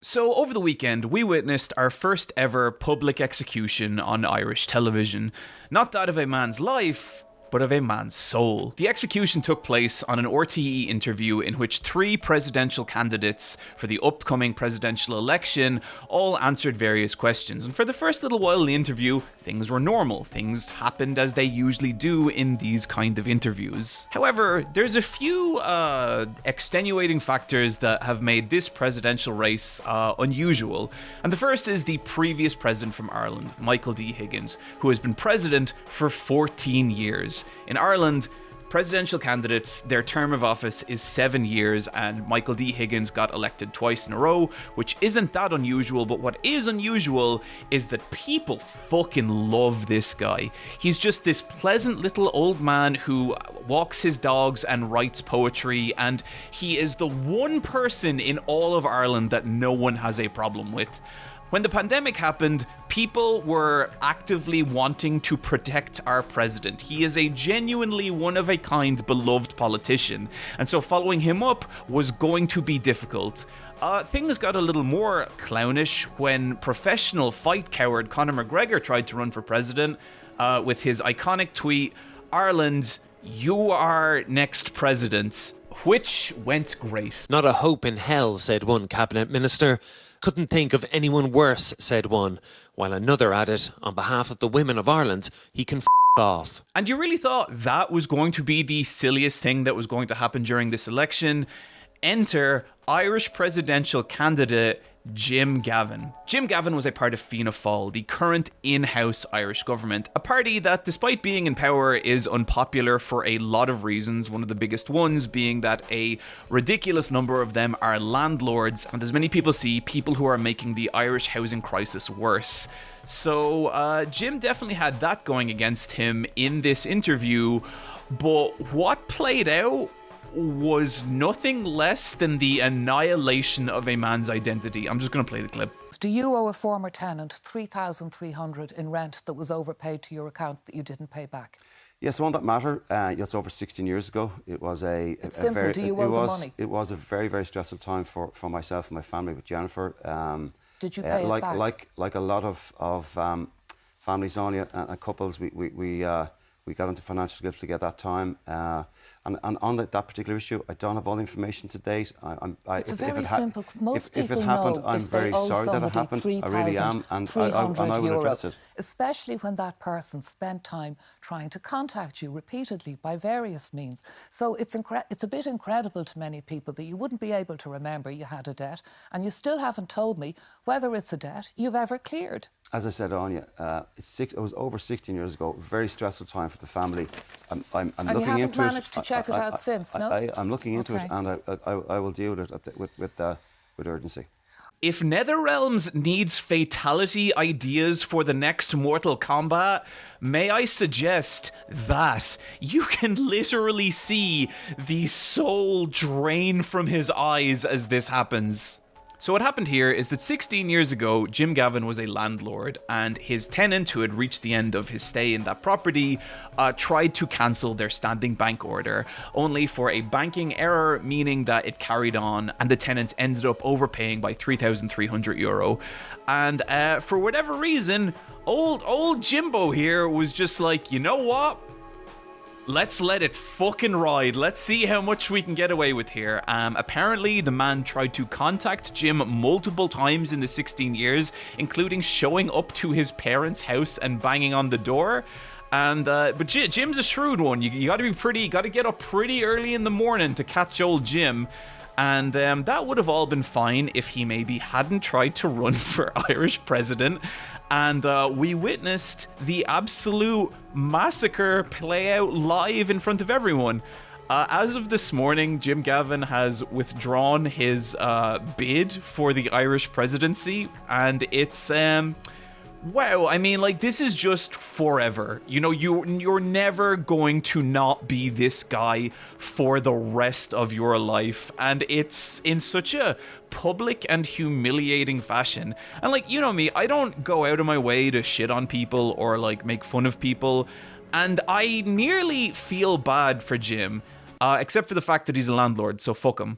So, over the weekend, we witnessed our first ever public execution on Irish television. Not that of a man's life, but of a man's soul. The execution took place on an RTE interview in which three presidential candidates for the upcoming presidential election all answered various questions. And for the first little while in the interview, things were normal. Things happened as they usually do in these kind of interviews. However, there's a few extenuating factors that have made this presidential race unusual. And the first is the previous president from Ireland, Michael D. Higgins, who has been president for 14 years. In Ireland, presidential candidates, their term of office is 7 years, and Michael D. Higgins got elected twice in a row, which isn't that unusual, but what is unusual is that people fucking love this guy. He's just this pleasant little old man who walks his dogs and writes poetry, and he is the one person in all of Ireland that no one has a problem with. When the pandemic happened, people were actively wanting to protect our president. He is a genuinely one-of-a-kind beloved politician, and so following him up was going to be difficult. Things got a little more clownish when professional fight coward Conor McGregor tried to run for president with his iconic tweet, "Ireland, you are next president," which went great. Not a hope in hell, said one cabinet minister. Couldn't think of anyone worse, said one, while another added, on behalf of the women of Ireland, he can off. And you really thought that was going to be the silliest thing that was going to happen during this election? Enter Irish presidential candidate Jim Gavin. Jim Gavin was a part of Fianna Fáil, the current in-house Irish government, a party that, despite being in power, is unpopular for a lot of reasons, one of the biggest ones being that a ridiculous number of them are landlords, and as many people see, people who are making the Irish housing crisis worse. So Jim definitely had that going against him in this interview, but what played out was nothing less than the annihilation of a man's identity. I'm just going to play the clip. Do you owe a former tenant $3,300 in rent that was overpaid to your account that you didn't pay back? Yes, on that matter, it's over 16 years ago. It was It's simple. Do you owe the money? It was a very, very stressful time for myself and my family with Jennifer. Did you pay it back? Like a lot of families, Anya, and couples, we got into financial difficulty at that time. And on that particular issue, I don't have all the information to date. It's very simple. Most if it people happened, know I'm if very they owe sorry that it somebody happened. I really am, and I would address it. Especially when that person spent time trying to contact you repeatedly by various means. So it's a bit incredible to many people that you wouldn't be able to remember you had a debt, and you still haven't told me whether it's a debt you've ever cleared. As I said, Anya, it was over 16 years ago. Very stressful time for the family. I'm looking into it. And you haven't managed to check it out since, no? I'm looking into it, and I will deal with it with urgency. If Netherrealms needs fatality ideas for the next Mortal Kombat, may I suggest that you can literally see the soul drain from his eyes as this happens. So what happened here is that 16 years ago, Jim Gavin was a landlord, and his tenant, who had reached the end of his stay in that property, tried to cancel their standing bank order, only for a banking error, meaning that it carried on, and the tenant ended up overpaying by €3,300. And for whatever reason, old Jimbo here was just like, you know what? Let's let it fucking ride. Let's see how much we can get away with here. Apparently, the man tried to contact Jim multiple times in the 16 years, including showing up to his parents' house and banging on the door. And but Jim's a shrewd one. You got to get up pretty early in the morning to catch old Jim. And that would have all been fine if he maybe hadn't tried to run for Irish president. And we witnessed the absolute massacre play out live in front of everyone. As of this morning, Jim Gavin has withdrawn his bid for the Irish presidency. And it's... wow, I mean, like, this is just forever. You know, you're never going to not be this guy for the rest of your life. And it's in such a public and humiliating fashion. And, like, you know me, I don't go out of my way to shit on people or, like, make fun of people. And I nearly feel bad for Jim, except for the fact that he's a landlord, so fuck him.